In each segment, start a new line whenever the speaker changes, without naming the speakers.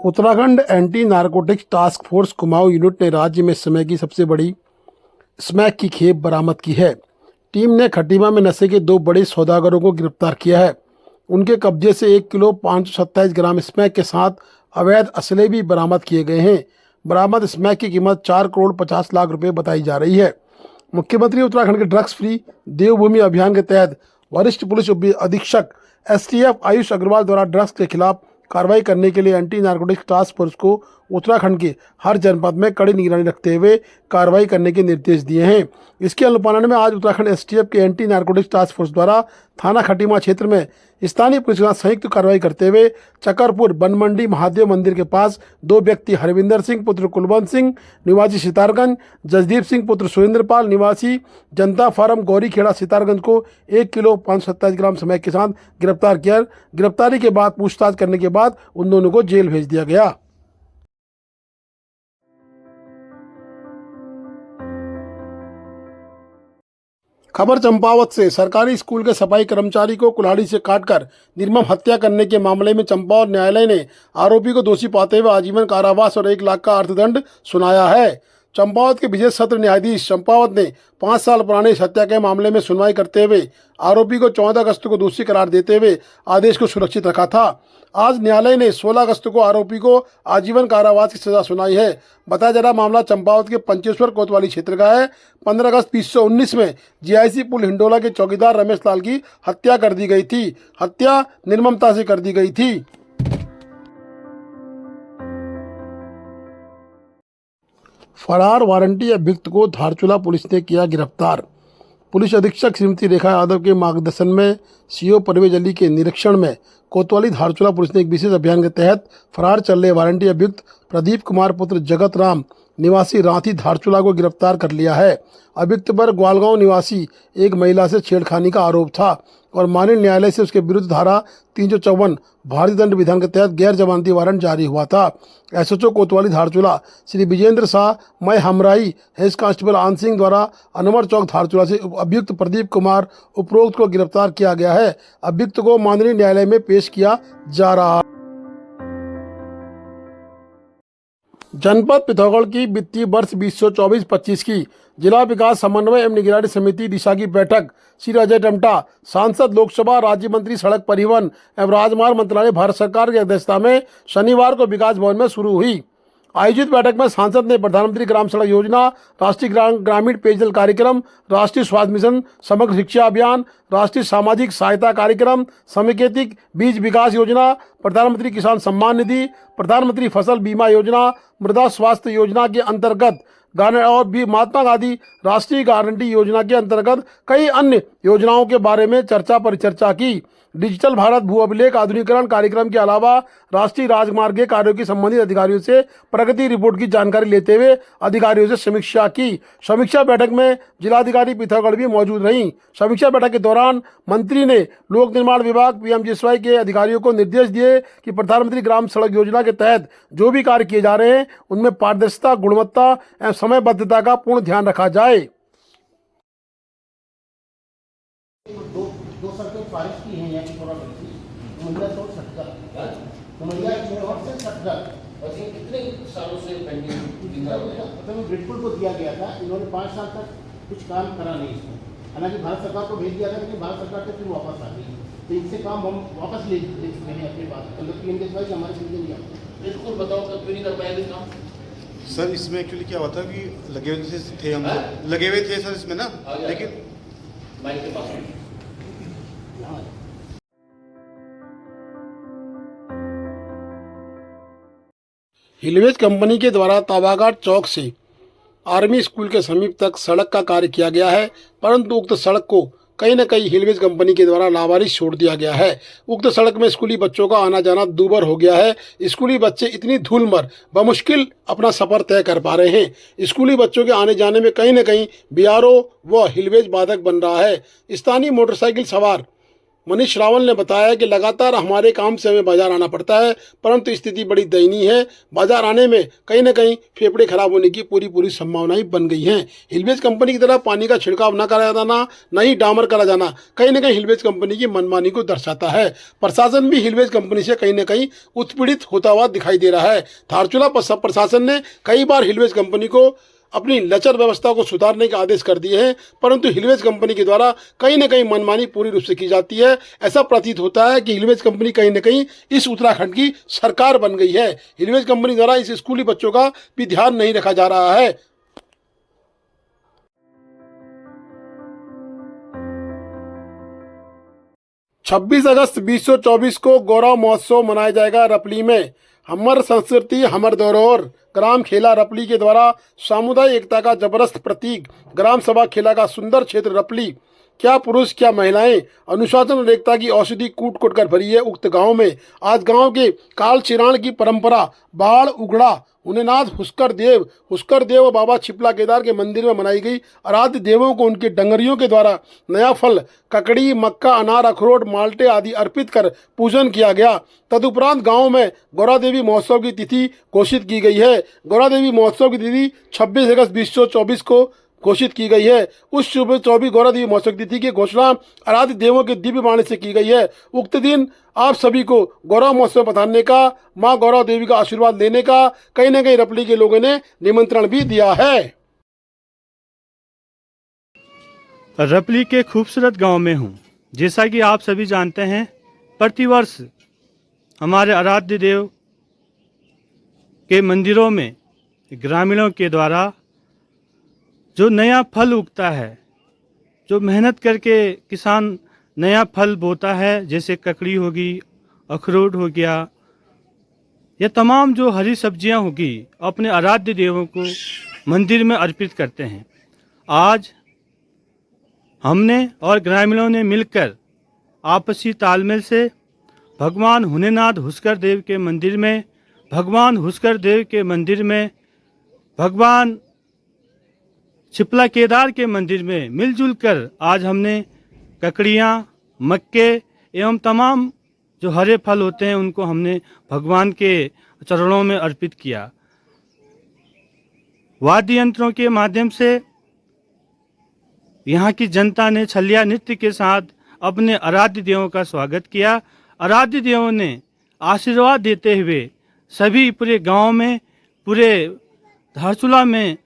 Uttarakhand anti narcotics task force Kumaon unit ने राज्य में इस समय की सबसे बड़ी स्मैक की खेप बरामद की है। टीम ने खटीमा में नशे के 2 बड़े सौदागरों को गिरफ्तार किया है। उनके कब्जे से 1 किलो 527 ग्राम स्मैक के साथ अवैध असले भी बरामद किए गए हैं। बरामद स्मैक की कीमत 4 करोड़ 50 लाख रुपए बताई जा रही है। मुख्यमंत्री उत्तराखंड के ड्रग्स फ्री देवभूमि अभियान के तहत वरिष्ठ पुलिस अधीक्षक STF आयुष अग्रवाल द्वारा ड्रग्स के खिलाफ कार्रवाई करने के लिए एंटी नारकोटिक्स टास्क फोर्स को उत्तराखंड के हर जनपद में कड़ी निगरानी रखते हुए कार्रवाई करने के निर्देश दिए हैं। इसके अनुपालन में आज उत्तराखंड STF के एंटी नारकोटिक्स टास्क फोर्स द्वारा थाना खटीमा क्षेत्र में स्थानीय पुलिस के साथ संयुक्त कार्रवाई करते हुए चकरपुर बनमंडी महादेव मंदिर के पास 2 व्यक्ति हरविंदर सिंह पुत्र कुलवंत सिंह निवासी सितारगंज, जसदीप सिंह पुत्र सुरेंद्रपाल निवासी जनता फार्म गौरीखेड़ा सितारगंज को 1 किलो 527 ग्राम स्मैक के साथ गिरफ्तार किया। गिरफ्तारी के बाद पूछताछ करने के बाद उन दोनों को जेल भेज दिया गया। खबर चंपावत से। सरकारी स्कूल के सफाई कर्मचारी को कुल्हाड़ी से काटकर निर्मम हत्या करने के मामले में चंपावत न्यायालय ने आरोपी को दोषी पाते हुए आजीवन कारावास और 1 लाख का अर्थदंड सुनाया है। चंपावत के विशेष सत्र न्यायाधीश चंपावत ने 5 साल पुराने इस हत्या के मामले में सुनवाई करते हुए आरोपी को 14 अगस्त को दोषी करार देते हुए आदेश को सुरक्षित रखा था। आज न्यायालय ने 16 अगस्त को आरोपी को आजीवन कारावास की सजा सुनाई है। बताया जा रहा मामला चंपावत के पंचेश्वर कोतवाली क्षेत्र का है। 15 अगस्त 2019 में GIC पुल हिंडोला के चौकीदार रमेश लाल की हत्या कर दी गई थी। हत्या निर्ममता से कर दी गई थी। फरार वारंटी अभियुक्त को धारचूला पुलिस ने किया गिरफ्तार। पुलिस अधीक्षक श्रीमती रेखा यादव के मार्गदर्शन में CO परवेज अली के निरीक्षण में कोतवाली धारचूला पुलिस ने एक विशेष अभियान के तहत फरार चल रहे वारंटी अभियुक्त प्रदीप कुमार पुत्र जगत राम निवासी रांची धारचूला को गिरफ्तार कर लिया है। अभियुक्त पर ग्वालगांव निवासी एक महिला से छेड़खानी का आरोप था और माननीय न्यायालय से उसके विरुद्ध धारा 354 भारतीय दंड विधान के तहत गैर जमानती वारंट जारी हुआ था। SHO कोतवाली धारचूला श्री विजेंद्र शाह मय हमराई हेड कांस्टेबल आन सिंह द्वारा अनवर चौक धारचूला से अभियुक्त प्रदीप कुमार उपरोक्त को गिरफ्तार किया गया है। अभियुक्त को माननीय न्यायालय में पेश किया जा रहा है। जनपद पिथौरागढ़ की वित्तीय वर्ष 2024-25 की जिला विकास समन्वय एवं निगरानी समिति दिशा की बैठक श्री अजय टमटा सांसद लोकसभा राज्य मंत्री सड़क परिवहन एवं राजमार्ग मंत्रालय भारत सरकार की अध्यक्षता में शनिवार को विकास भवन में शुरू हुई। आयोजित बैठक में सांसद ने प्रधानमंत्री ग्राम सड़क योजना, राष्ट्रीय ग्रामीण पेयजल कार्यक्रम, राष्ट्रीय स्वास्थ्य मिशन, समग्र शिक्षा अभियान, राष्ट्रीय सामाजिक सहायता कार्यक्रम, समेकित बीज विकास योजना, प्रधानमंत्री किसान सम्मान निधि, प्रधानमंत्री फसल बीमा योजना, मृदा स्वास्थ्य योजना के अंतर्गत और भी महात्मा गांधी राष्ट्रीय गारंटी योजना के अंतर्गत कई अन्य योजनाओं के बारे में परिचर्चा की। डिजिटल भारत भू अभिलेख आधुनिकीकरण कार्यक्रम के अलावा राष्ट्रीय राजमार्ग के कार्यों की संबंधित अधिकारियों से प्रगति रिपोर्ट की जानकारी लेते हुए अधिकारियों से समीक्षा की। समीक्षा बैठक में जिलाधिकारी पिथौरागढ़ भी मौजूद रहीं। समीक्षा बैठक के दौरान मंत्री ने लोक निर्माण विभाग PMGSY के अधिकारियों को निर्देश दिए कि प्रधानमंत्री ग्राम सड़क योजना के तहत जो भी कार्य किए जा रहे हैं उनमें पारदर्शिता, गुणवत्ता एवं समयबद्धता का पूर्ण ध्यान रखा जाए।
दो सड़कें बारिश की हैं यहाँ की थोड़ा उमरिया से सटकर
और ये कितने सालों से पेंडिंग
मतलब ग्रिडपुल को दिया गया था। इन्होंने 5 साल तक कुछ काम करा नहीं इसमें। हालांकि भारत सरकार को भेज दिया था, लेकिन भारत सरकार से फिर वापस आ गई। तो इनसे काम हम वापस ले चुके हैं अपने पास। मतलब PMGSY से हमारे सुविधा नहीं आता।
बिल्कुल बताओ, कब क्यों नहीं कर पाएंगे काम?
सर इसमें एक्चुअली क्या हुआ था कि लगे हुए थे हम लगे हुए थे सर इसमें ना, लेकिन
माइक के पास
हिलवेज कंपनी के द्वारा ताबाघाट चौक से आर्मी स्कूल के समीप तक सड़क का कार्य किया गया है, परंतु उक्त सड़क को कहीं न कहीं हिलवेज कंपनी के द्वारा लावारिश छोड़ दिया गया है। उक्त सड़क में स्कूली बच्चों का आना जाना दूभर हो गया है। स्कूली बच्चे इतनी धूल में बमुश्किल अपना सफर तय कर पा रहे हैं। स्कूली बच्चों के आने जाने में कहीं न कहीं BRO व हिलवेज बाधक बन रहा है। स्थानीय मोटरसाइकिल सवार मनीष रावल ने बताया कि लगातार हमारे काम से हमें बाजार आना पड़ता है, परंतु स्थिति बड़ी दयनीय है। बाजार आने में कहीं न कहीं फेफड़े खराब होने की पूरी संभावनाएं बन गई हैं। हिलवेज कंपनी की तरह पानी का छिड़काव न करा जाना, न ही डामर करा जाना कहीं न कहीं हिलवेज कंपनी की मनमानी को दर्शाता है। प्रशासन भी हिलवेज कंपनी से कहीं न कहीं उत्पीड़ित होता हुआ दिखाई दे रहा है। धारचूला प्रशासन ने कई बार हिलवेज कंपनी को अपनी लचर व्यवस्था को सुधारने के आदेश कर दिए हैं, परंतु हिलवेज कंपनी के द्वारा कहीं न कहीं मनमानी पूरी रूप से की जाती है। ऐसा प्रतीत होता है कि हिलवेज कंपनी कहीं न कहीं इस उत्तराखंड की सरकार बन गई है। हिलवेज कंपनी द्वारा इस स्कूली बच्चों का भी ध्यान नहीं रखा जा रहा है। 26 अगस्त 2024 को गौरव महोत्सव मनाया जाएगा रपली में। हमर संस्कृति हमर धरोहर ग्राम खेला रपली के द्वारा सामुदायिक एकता का जबरदस्त प्रतीक ग्राम सभा खेला का सुंदर क्षेत्र रपली। क्या पुरुष क्या महिलाएं अनुशासन और एकता की औषधि कूट कूट कर भरी है उक्त गांव में। आज गांव के काल चिराण की परंपरा बाढ़ उगड़ा हुनेनाथ हुस्कर देव और बाबा छिपला केदार के मंदिर में मनाई गई। आराध्य देवों को उनके डंगरियों के द्वारा नया फल ककड़ी मक्का अनार अखरोट माल्टे आदि अर्पित कर पूजन किया गया। तदुपरांत गांव में गौरा देवी महोत्सव की तिथि घोषित की गई है। गौरा देवी महोत्सव की तिथि 26 अगस्त 2024 को घोषित की गई है। उस शुभ 24 गौरा देवी महोत्सव तिथि की घोषणा आराध्य देवों के दिव्य वाणी से की गई है। उक्त दिन आप सभी को गौरव महोत्सव पधारने का, मां गौरव देवी का आशीर्वाद लेने का कहीं न कहीं रपली के लोगों ने निमंत्रण भी दिया है।
रपली के खूबसूरत गांव में हूं। जैसा कि आप सभी जानते हैं, प्रतिवर्ष हमारे आराध्य देव के मंदिरों में ग्रामीणों के द्वारा जो नया फल उगता है, जो मेहनत करके किसान नया फल बोता है, जैसे ककड़ी होगी, अखरोट हो गया, ये तमाम जो हरी सब्जियां होगी, अपने आराध्य देवों को मंदिर में अर्पित करते हैं। आज हमने और ग्रामीणों ने मिलकर आपसी तालमेल से भगवान हुनेनाथ हुस्कर देव के मंदिर में, भगवान हुस्कर देव के मंदिर में, भगवान छिपला केदार के मंदिर में मिलजुल कर आज हमने ककड़ियाँ, मक्के एवं तमाम जो हरे फल होते हैं उनको हमने भगवान के चरणों में अर्पित किया। वाद्य यंत्रों के माध्यम से यहाँ की जनता ने छलिया नृत्य के साथ अपने आराध्य देवों का स्वागत किया। आराध्य देवों ने आशीर्वाद देते हुए सभी पूरे गांव में, पूरे धारचूला में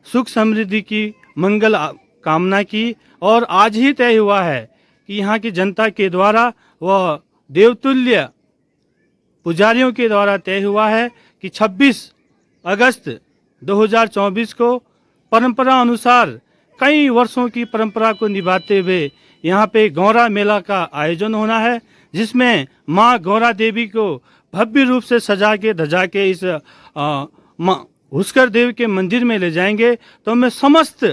सुख समृद्धि की मंगल कामना की। और आज ही तय हुआ है कि यहाँ की जनता के द्वारा वह देवतुल्य पुजारियों के द्वारा तय हुआ है कि 26 अगस्त 2024 को परंपरा अनुसार कई वर्षों की परंपरा को निभाते हुए यहाँ पे गौरा मेला का आयोजन होना है, जिसमें माँ गौरा देवी को भव्य रूप से सजा के धजा के इस हुस्कर देव के मंदिर में ले जाएंगे। तो मैं समस्त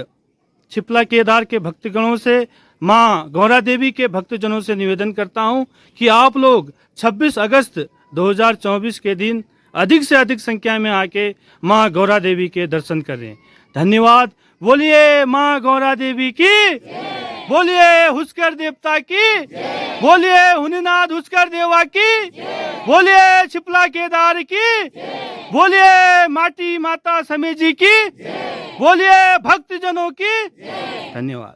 छिपला केदार के भक्तगणों से, माँ गौरा देवी के भक्तजनों से निवेदन करता हूं कि आप लोग 26 अगस्त 2024 के दिन अधिक से अधिक संख्या में आके माँ गौरा देवी के दर्शन करें। धन्यवाद। बोलिए माँ गौरा देवी की, बोलिए हुस्कर देवता की, बोलिए हुनेनाथ हुस्कर देवा की, बोलिए छिपला केदार की, बोलिए माटी माता समेजी की, बोलिए भक्तजनों की। धन्यवाद।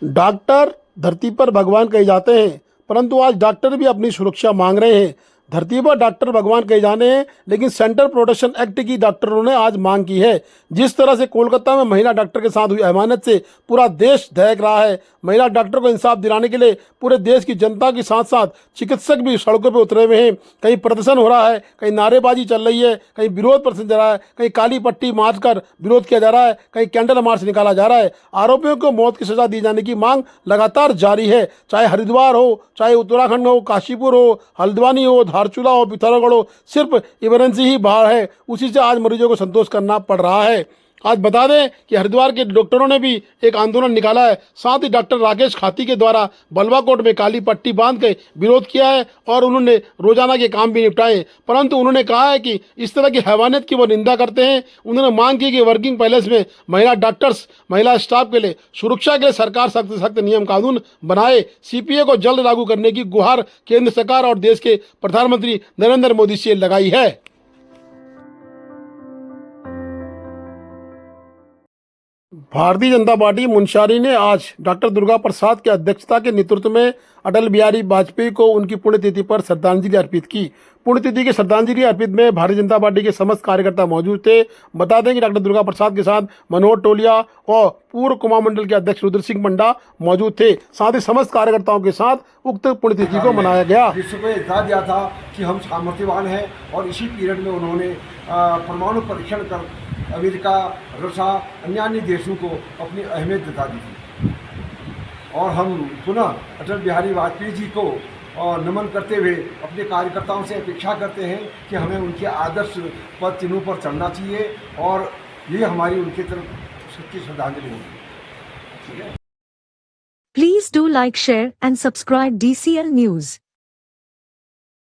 डॉक्टर धरती पर भगवान कहे जाते हैं, परंतु आज डॉक्टर भी अपनी सुरक्षा मांग रहे हैं। धरती पर डॉक्टर भगवान कहे जाने हैं, लेकिन सेंट्रल प्रोटेक्शन एक्ट की डॉक्टरों ने आज मांग की है। जिस तरह से कोलकाता में महिला डॉक्टर के साथ हुई अमानत से पूरा देश दहक रहा है, महिला डॉक्टर को इंसाफ दिलाने के लिए पूरे देश की जनता के साथ साथ चिकित्सक भी सड़कों पर उतरे हुए हैं। कहीं प्रदर्शन हो रहा है, कहीं नारेबाजी चल रही है, कहीं विरोध प्रदर्शन जा रहा है, कहीं काली पट्टी मार्च कर विरोध किया जा रहा है, कहीं कैंडल मार्च निकाला जा रहा है। आरोपियों को मौत की सजा दी जाने की मांग लगातार जारी है। चाहे हरिद्वार हो, चाहे उत्तराखंड हो, काशीपुर हो, हल्द्वानी हो, धारचूला हो, पिथौरागढ़ हो, सिर्फ इमरजेंसी ही बाहर है, उसी से आज मरीजों को संतोष करना पड़ रहा है। आज बता दें कि हरिद्वार के डॉक्टरों ने भी एक आंदोलन निकाला है। साथ ही डॉक्टर राकेश खाती के द्वारा बलवा कोट में काली पट्टी बांध के विरोध किया है और उन्होंने रोजाना के काम भी निपटाए, परंतु उन्होंने कहा है कि इस तरह की हैवानियत की वो निंदा करते हैं। उन्होंने मांग की कि वर्किंग पैलेस में महिला डॉक्टर्स, महिला स्टाफ के लिए सुरक्षा के लिए सरकार सख्त से सख्त नियम कानून बनाए। सीपीए को जल्द लागू करने की गुहार केंद्र सरकार और देश के प्रधानमंत्री नरेंद्र मोदी से लगाई है। भारतीय जनता पार्टी मुंशियारी ने आज डॉक्टर दुर्गा प्रसाद की अध्यक्षता के नेतृत्व में अटल बिहारी वाजपेयी को उनकी पुण्यतिथि पर श्रद्धांजलि अर्पित की। पुण्यतिथि की श्रद्धांजलि अर्पित में भारतीय जनता पार्टी के समस्त कार्यकर्ता मौजूद थे। बता दें कि डॉक्टर दुर्गा प्रसाद के साथ मनोहर टोलिया और पूर्व कुमार मंडल के अध्यक्ष रुद्र सिंह पंडा मौजूद थे। साथ ही समस्त कार्यकर्ताओं के साथ उक्त पुण्यतिथि को मनाया गया।
विश्व को इतना दिया था कि हम सामर्थ्यवान हैं और इसी पीरियड में उन्होंने परमाणु परीक्षण कर अमेरिका, रशिया, अन्य देशों को अपनी अहमियत बता दी थी। और हम पुनः अटल बिहारी वाजपेयी जी को नमन करते हुए अपने कार्यकर्ताओं से अपेक्षा करते हैं कि हमें उनके आदर्श पद चिन्हों पर चलना चाहिए और ये हमारी उनकी तरफ सच्ची श्रद्धांजलि होगी।
Please do like, share and subscribe DCL News.